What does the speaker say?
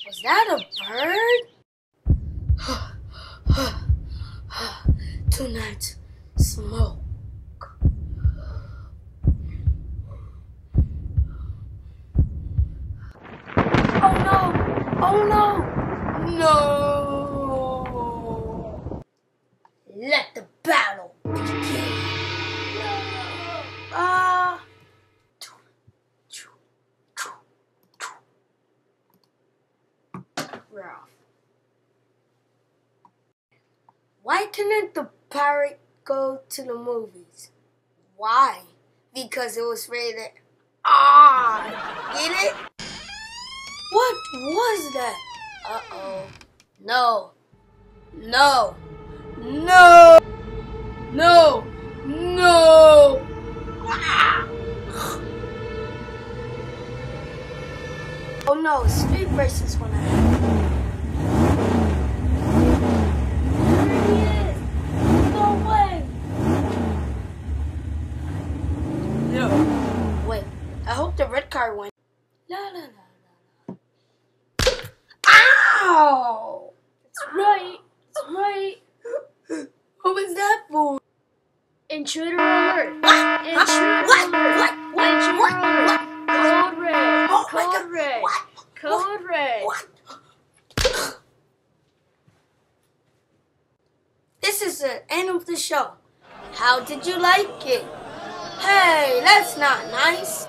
Was that a bird? Tonight, smoke. Oh no! Oh no! No! Let the battle begin. We're off. Why couldn't the pirate go to the movies? Why? Because it was rated R. Get it? What was that? Uh-oh. No. No. No. No. No. Ah. Oh no, street races wanna happen. There he is. No way. No. Wait, I hope the red car wins. La la la. Ow! That's right. That's right. What was that for? Intruder alert. What? Intruder What? alert. What? Intruder What? alert. What? Code red. Oh my Code God. red. What? Code red. What? This is the end of the show. How did you like it? Hey, that's not nice.